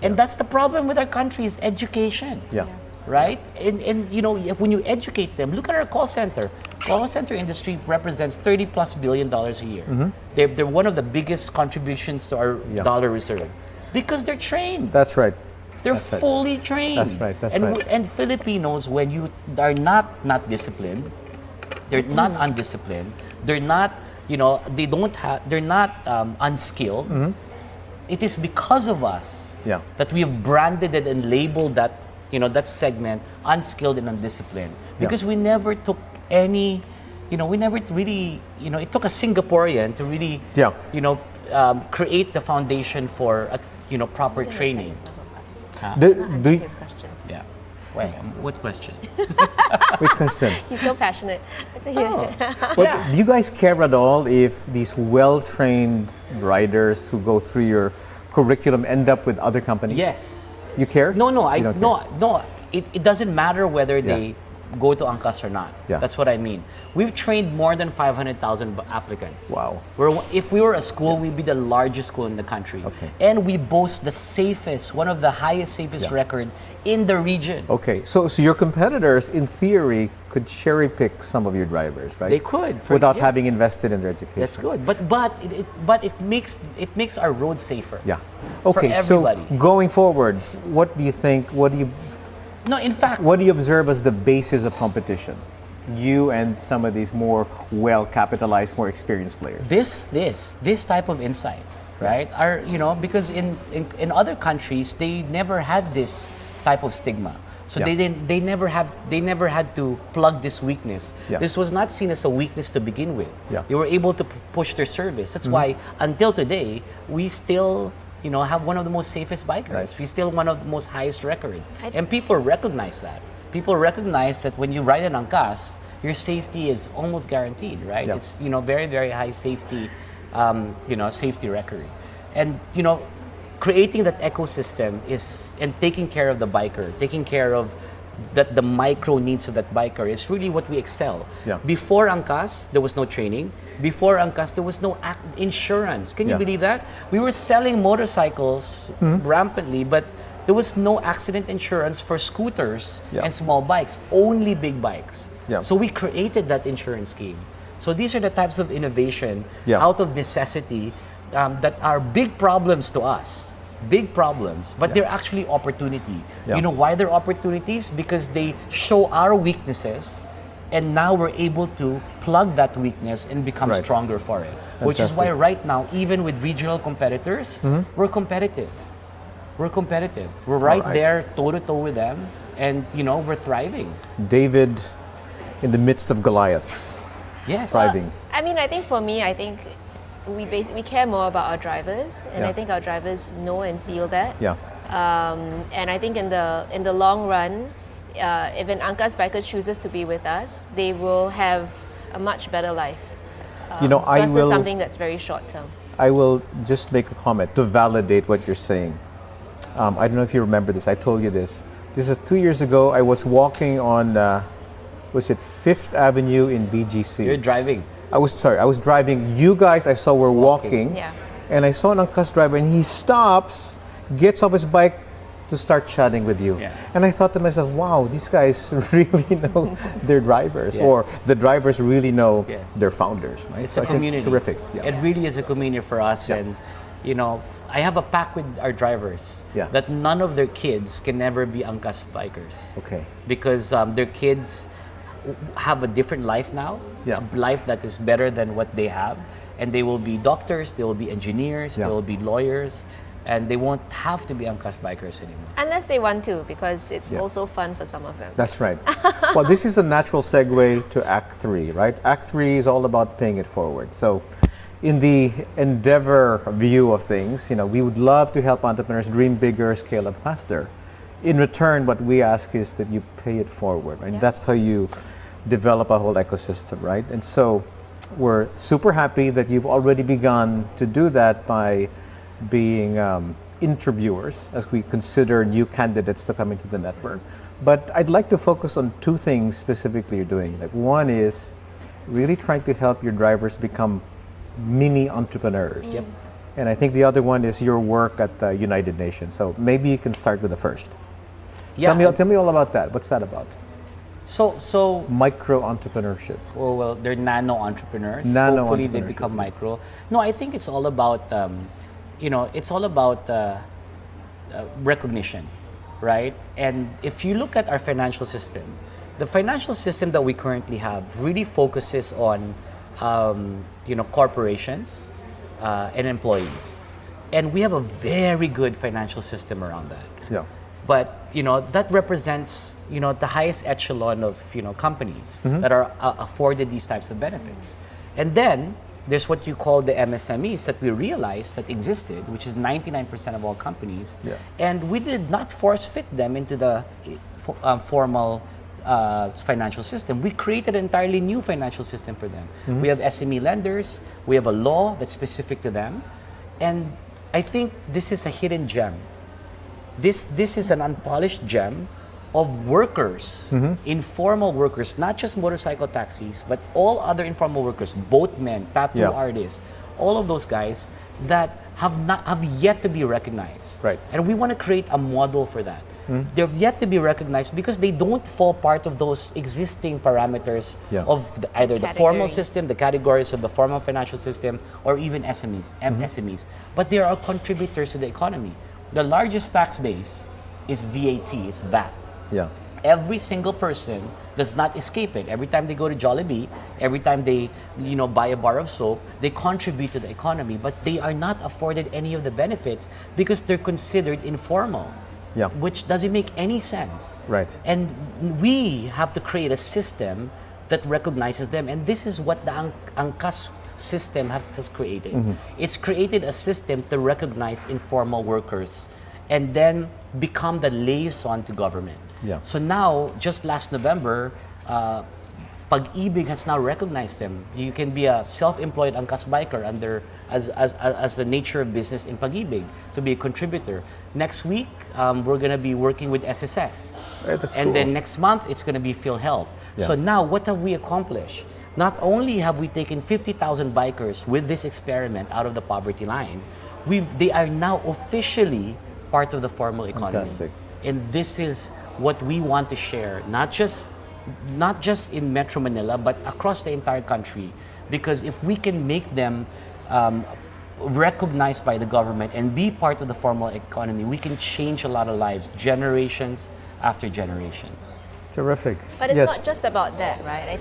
And that's the problem with our country is education. Yeah. Right? And if when you educate them, look at our call center. Call center industry represents $30+ billion a year. They're one of the biggest contributions to our dollar reserve because they're trained. That's right. They're fully trained. That's right. That's and, right. And Filipinos, when you are not disciplined, they're not undisciplined. They're not, they're not unskilled. It is because of us that we have branded it and labeled that, that segment unskilled and undisciplined. Because we never took any, we never really, it took a Singaporean to really, create the foundation for, proper training. His question. Yeah. Wait, what question? Which question? He's so passionate. I say, But do you guys care at all if these well-trained riders who go through your curriculum end up with other companies? Yes. You care? No, You don't care? no. It doesn't matter whether they go to Angkas or not. Yeah. That's what I mean. We've trained more than 500,000 applicants. Wow. If we were a school, we'd be the largest school in the country. Okay. And we boast the safest, one of the highest safest record in the region. Okay, so your competitors, in theory, could cherry pick some of your drivers, right? They could. Without having invested in their education. That's good. But it makes our roads safer. Yeah. Okay, so everybody. going forward, what do you think, No, in fact, what do you observe as the basis of competition? You and some of these more well-capitalized, more experienced players. this type of insight, right? Are because in other countries they never had this type of stigma. So they never had to plug this weakness. Yeah. This was not seen as a weakness to begin with. Yeah. They were able to push their service. That's why until today we still have one of the most safest bikers. Nice. We still one of the most highest records. And people recognize that. People recognize that when you ride an Angkas, your safety is almost guaranteed, right? Yeah. It's very, very high safety safety record. And creating that ecosystem and taking care of the biker, taking care of the micro needs of that biker is really what we excel. Yeah. Before Angkas, there was no training. Before Angkas, there was no insurance. Can you believe that? We were selling motorcycles rampantly, but there was no accident insurance for scooters and small bikes, only big bikes. Yeah. So we created that insurance scheme. So these are the types of innovation out of necessity that are big problems to us. Big problems, but they're actually opportunity. Yeah. You know why they're opportunities? Because they show our weaknesses, and now we're able to plug that weakness and become stronger for it. Which is why right now, even with regional competitors, we're competitive. We're competitive. We're right there toe to toe with them, and we're thriving. David, in the midst of Goliaths, Yes. thriving. I think for me, we care more about our drivers, and I think our drivers know and feel that. Yeah. And I think in the long run, if an Angkas biker chooses to be with us, they will have a much better life. Versus something that's very short term. I will just make a comment to validate what you're saying. I don't know if you remember this. I told you this. This is 2 years ago. I was walking on, was it 5th Avenue in BGC? You're driving. I was driving. You guys I saw were walking. Yeah. And I saw an Angkas driver and he stops, gets off his bike to start chatting with you. Yeah. And I thought to myself, wow, these guys really know their drivers, Yes. or the drivers really know Yes. their founders. Right? It's So a I think community. terrific. Yeah. It really is a community for us. Yeah. And, I have a pact with our drivers that none of their kids can never be Angkas bikers. Okay. Because their kids have a different life now, Yeah. a life that is better than what they have. And they will be doctors, they will be engineers, they will be lawyers, and they won't have to be Angkas bikers anymore. Unless they want to, because it's also fun for some of them. That's right. Well, this is a natural segue to Act 3, right? Act 3 is all about paying it forward. So in the endeavor view of things, we would love to help entrepreneurs dream bigger, scale up faster. In return, what we ask is that you pay it forward, right? Yeah. That's how you develop a whole ecosystem, right? And so we're super happy that you've already begun to do that by being interviewers as we consider new candidates to come into the network. But I'd like to focus on two things specifically you're doing. Like, one is really trying to help your drivers become mini entrepreneurs. Yep. And I think the other one is your work at the United Nations. So maybe you can start with the first. Yeah. Tell me all about that. What's that about? So Micro entrepreneurship. well, they're nano entrepreneurs. Nano Hopefully they entrepreneurship, become yeah. micro. No, I think it's all about recognition, right? And if you look at our financial system, the financial system that we currently have really focuses on corporations and employees, and we have a very good financial system around that. Yeah. But that represents the highest echelon of companies that are afforded these types of benefits. And then there's what you call the MSMEs that we realized that existed, which is 99% of all companies. Yeah. And we did not force fit them into the formal financial system. We created an entirely new financial system for them. We have SME lenders. We have a law that's specific to them. And I think this is a hidden gem. This is an unpolished gem of workers, informal workers, not just motorcycle taxis, but all other informal workers, boatmen, tattoo artists, all of those guys that have yet to be recognized. Right. And we want to create a model for that. They've yet to be recognized because they don't fall part of those existing parameters of either the formal system, the categories of the formal financial system, or even SMEs, MSMEs. But they are contributors to the economy. The largest tax base is VAT, it's VAT. Yeah. Every single person does not escape it. Every time they go to Jollibee, every time they buy a bar of soap, they contribute to the economy, but they are not afforded any of the benefits because they're considered informal. Yeah. Which doesn't make any sense. Right. And we have to create a system that recognizes them. And this is what the Angkas system has created. It's created a system to recognize informal workers and then become the liaison to government. Yeah. So now, just last November, Pag-ibig has now recognized them. You can be a self-employed Angkas biker as the nature of business in Pag-ibig to be a contributor. Next week, we're going to be working with SSS. That's and cool. then next month, it's going to be PhilHealth. Yeah. So now, what have we accomplished? Not only have we taken 50,000 bikers with this experiment out of the poverty line, they are now officially part of the formal economy. Fantastic. And this is what we want to share, not just in Metro Manila, but across the entire country. Because if we can make them recognized by the government and be part of the formal economy, we can change a lot of lives, generations after generations. Terrific. But it's Yes. not just about that, right? I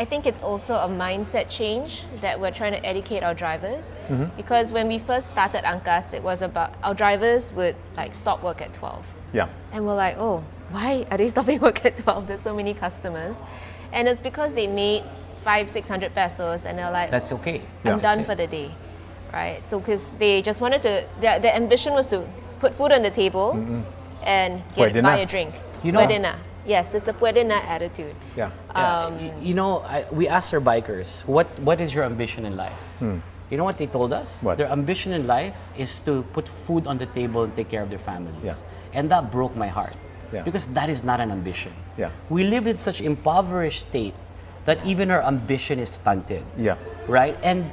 think it's also a mindset change that we're trying to educate our drivers. Because when we first started Angkas, it was about our drivers would like stop work at 12. Yeah. And we're like, oh, why are they stopping work at 12? There's so many customers. And it's because they made 500-600 pesos and they're like, That's okay. I'm done for the day, right? So because they just wanted to, their ambition was to put food on the table and Pwede buy na. a drink. You know- Pwede na. Yes, there's a pwede na attitude. Yeah. We asked our bikers, what is your ambition in life? You know what they told us? What? Their ambition in life is to put food on the table and take care of their families. Yeah. And that broke my heart. Yeah. Because that is not an ambition. Yeah. We live in such impoverished state that even our ambition is stunted. Yeah. Right? And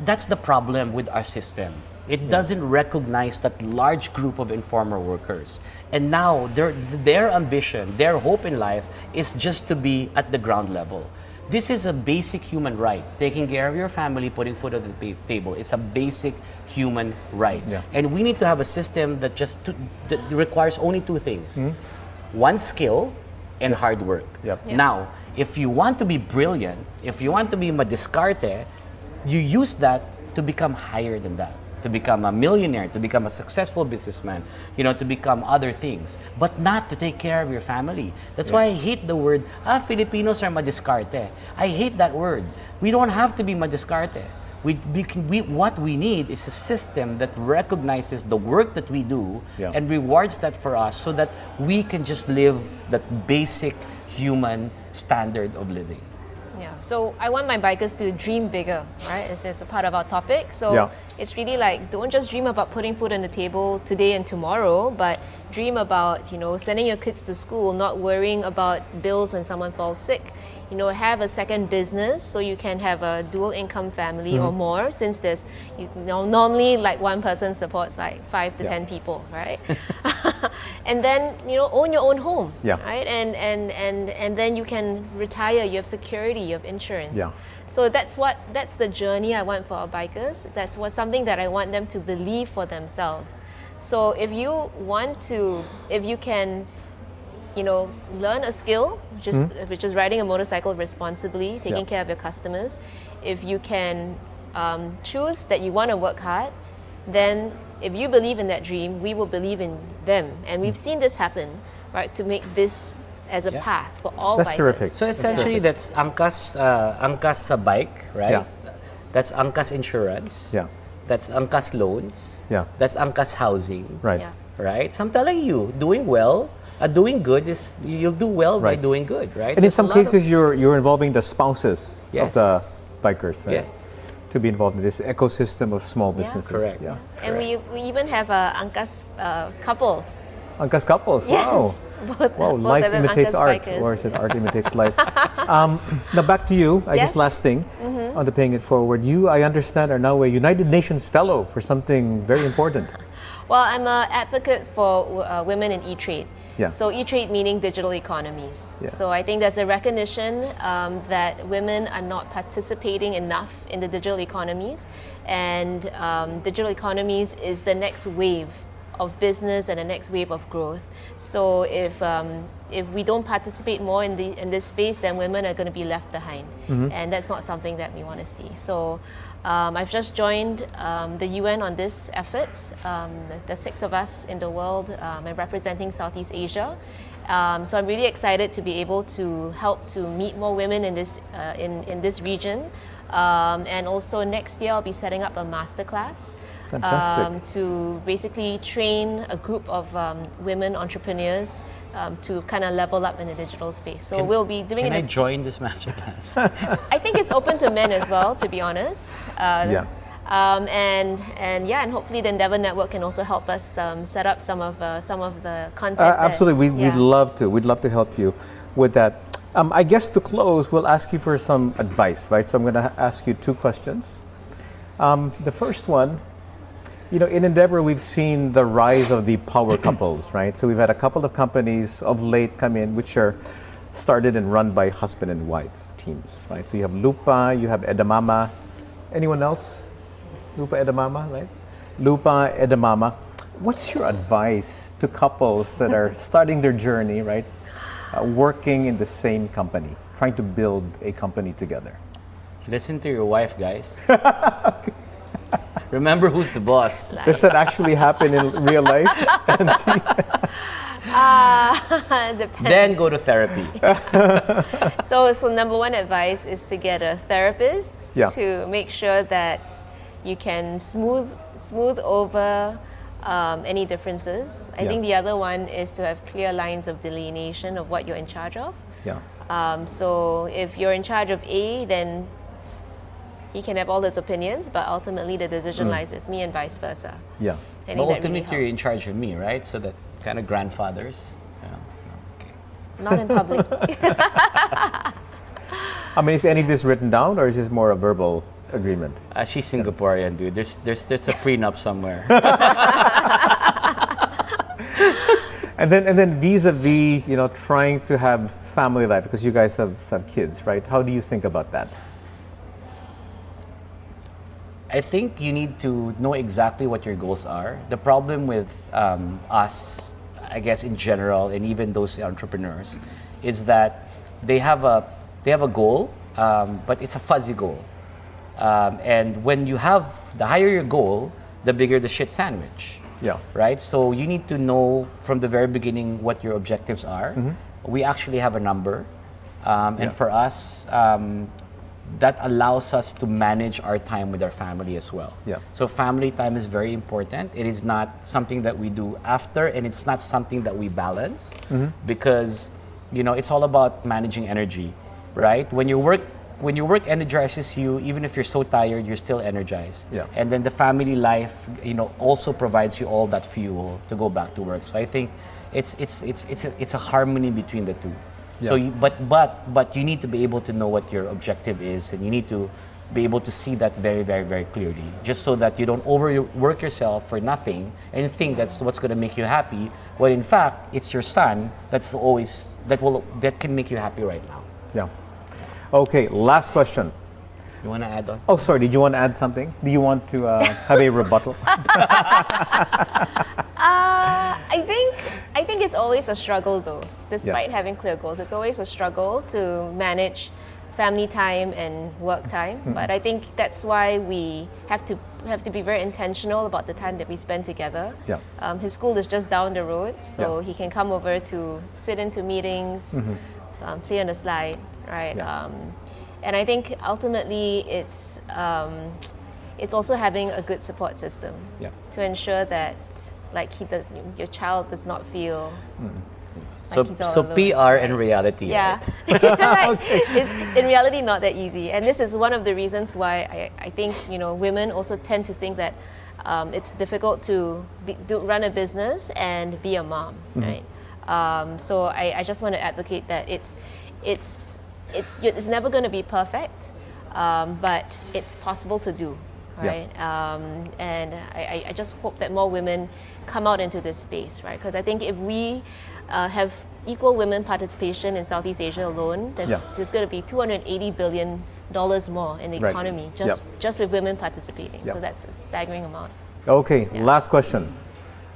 that's the problem with our system. It doesn't recognize that large group of informal workers. And now their ambition, their hope in life is just to be at the ground level. This is a basic human right. Taking care of your family, putting food on the table is a basic human right. Yeah. And we need to have a system that that requires only two things. One, skill and hard work. Yep. Yeah. Now, if you want to be brilliant, if you want to be madiscarte, you use that to become higher than that. To become a millionaire, to become a successful businessman, to become other things, but not to take care of your family. That's why I hate the word, Filipinos are madiscarte. I hate that word. We don't have to be madiscarte. What we need is a system that recognizes the work that we do and rewards that for us so that we can just live that basic human standard of living. Yeah, so I want my bikers to dream bigger, right? It's a part of our topic. So it's really like, don't just dream about putting food on the table today and tomorrow, but dream about, sending your kids to school, not worrying about bills when someone falls sick. Have a second business so you can have a dual income family or more, since there's, normally like one person supports like 5 to 10 people, right? And then, own your own home, right? And then you can retire, you have security, you have insurance. Yeah. So that's the journey I want for our bikers. That's something that I want them to believe for themselves. So if you can, learn a skill, which is riding a motorcycle responsibly, taking care of your customers. If you can choose that you want to work hard, then if you believe in that dream, we will believe in them. And we've seen this happen, right, to make this as a path for all That's bikers. terrific. So essentially, that's Angkas bike, right? Yeah. That's Angkas insurance. Yeah. That's Angkas loans. Yeah. That's Angkas housing. Right. Yeah. Right? So I'm telling you, doing good is, you'll do well by doing good, right? And in There's some a lot of- cases, you're involving the spouses Yes. of the bikers, right? Yes. To be involved in this ecosystem of small businesses. Correct. Yeah. And we even have Angkas couples Angkas couples. Yes. Wow. Wow. Both Life of them imitates Angkas art, bikers. or is it art imitates life? Now back to you. I guess Yes. last thing on the paying it forward. You, I understand, are now a United Nations fellow for something very important. Well, I'm an advocate for women in e-trade. Yeah. So e-trade meaning digital economies. Yeah. So I think there's a recognition that women are not participating enough in the digital economies, and digital economies is the next wave of business and the next wave of growth. So if we don't participate more in this space, then women are going to be left behind, and that's not something that we want to see. So I've just joined the UN on this effort. The 6 of us in the world, I'm representing Southeast Asia. So I'm really excited to be able to help to meet more women in this region. And also next year I'll be setting up a masterclass. Fantastic. To basically train a group of women entrepreneurs to kind of level up in the digital space. So we'll be doing it. Can I join this masterclass? I think it's open to men as well, to be honest. Yeah. And hopefully the Endeavor Network can also help us set up some of the content. Absolutely, we'd Yeah. love to. We'd love to help you with that. I guess to close, we'll ask you for some advice, right? So I'm going to ask you 2 questions. The first one, in Endeavor, we've seen the rise of the power couples, right? So we've had a couple of companies of late come in, which are started and run by husband and wife teams, right? So you have Lupa, you have Edamama. Anyone else? Lupa, Edamama, right? Lupa, Edamama. What's your advice to couples that are starting their journey, right? Working in the same company, trying to build a company together? Listen to your wife, guys. Remember who's the boss. Does that actually happen in real life? Depends. Then go to therapy. So number 1 advice is to get a therapist to make sure that you can smooth over any differences. I think the other one is to have clear lines of delineation of what you're in charge of. Yeah. So if you're in charge of A, then he can have all his opinions, but ultimately the decision lies with me and vice versa. Yeah. I think But that really ultimately, you're in helps. charge of me, right? So that kind of grandfathers. Yeah. Okay. Not in public. I mean, is any of this written down, or is this more a verbal agreement? She's Singaporean, dude. There's a prenup somewhere. And then vis-a-vis, trying to have family life, because you guys have kids, right? How do you think about that? I think you need to know exactly what your goals are. The problem with us, I guess in general, and even those entrepreneurs, is that they have a goal, but it's a fuzzy goal. And when you have, the higher your goal, the bigger the shit sandwich. Yeah. Right? So you need to know from the very beginning what your objectives are. We actually have a number. And for us, that allows us to manage our time with our family as well. Yeah. So family time is very important. It is not something that we do after, and it's not something that we balance because, it's all about managing energy, right? When your work energizes you, even if you're so tired, you're still energized. Yeah. And then the family life, also provides you all that fuel to go back to work. So I think it's a harmony between the two. So, but you need to be able to know what your objective is, and you need to be able to see that very, very, very clearly, just so that you don't overwork yourself for nothing and think that's what's going to make you happy, when in fact it's your son that can make you happy right now. Yeah. Okay, last question. You want to add on? Oh, sorry, did you want to add something? Do you want to have a rebuttal? I think it's always a struggle though, despite having clear goals. It's always a struggle to manage family time and work time. But I think that's why we have to be very intentional about the time that we spend together. Yeah. His school is just down the road, so he can come over to sit into meetings, play on the slide, right? Yeah. And I think ultimately it's also having a good support system to ensure that your child does not feel So, he's all so alone, PR and right? reality. Yeah. Right? It's in reality not that easy. And this is one of the reasons why I think, women also tend to think that it's difficult to run a business and be a mom, right? So I just want to advocate that it's never going to be perfect, but it's possible to do, right? And I just hope that more women come out into this space, right? Because I think if we have equal women participation in Southeast Asia alone, there's going to be $280 billion more in the economy just with women participating. So that's a staggering amount. Okay, last question.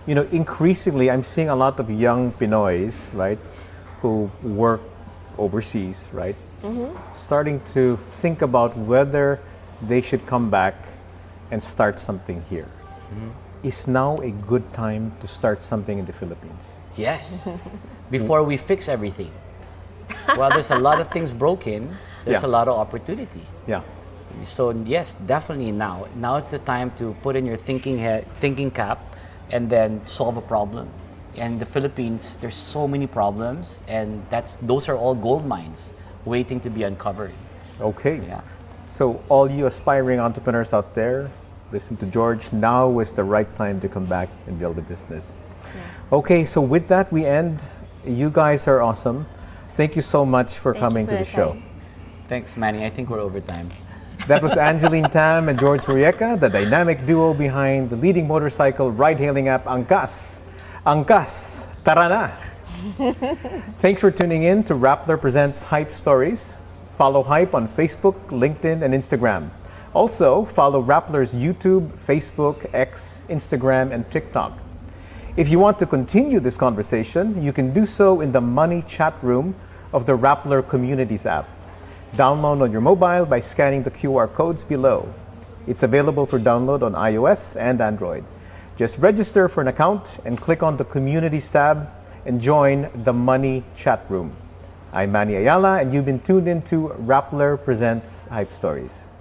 Increasingly, I'm seeing a lot of young Pinoys, right, who work overseas, right, starting to think about whether they should come back and start something here. Is now a good time to start something in the Philippines? Yes. Before we fix everything. While there's a lot of things broken, there's a lot of opportunity. Yeah. So yes, definitely now. Now is the time to put in your thinking cap and then solve a problem. And the Philippines, there's so many problems, and those are all gold mines waiting to be uncovered. Okay. Yeah. So all you aspiring entrepreneurs out there, listen to George. Now is the right time to come back and build a business. Okay, so with that we end. You guys are awesome. Thank you so much for coming to the show. Thanks, Manny. I think we're over time. That was Angeline, Tham, and George Royeca, the dynamic duo behind the leading motorcycle ride-hailing app Angkas. Angkas, tara na! Thanks for tuning in to Rappler Presents HIPE Stories. Follow HIPE on Facebook, LinkedIn, and Instagram. Also, follow Rappler's YouTube, Facebook, X, Instagram, and TikTok. If you want to continue this conversation, you can do so in the Money chat room of the Rappler Communities app. Download on your mobile by scanning the QR codes below. It's available for download on iOS and Android. Just register for an account and click on the Communities tab and join the Money chat room. I'm Manny Ayala, and you've been tuned into Rappler Presents HIPE Stories.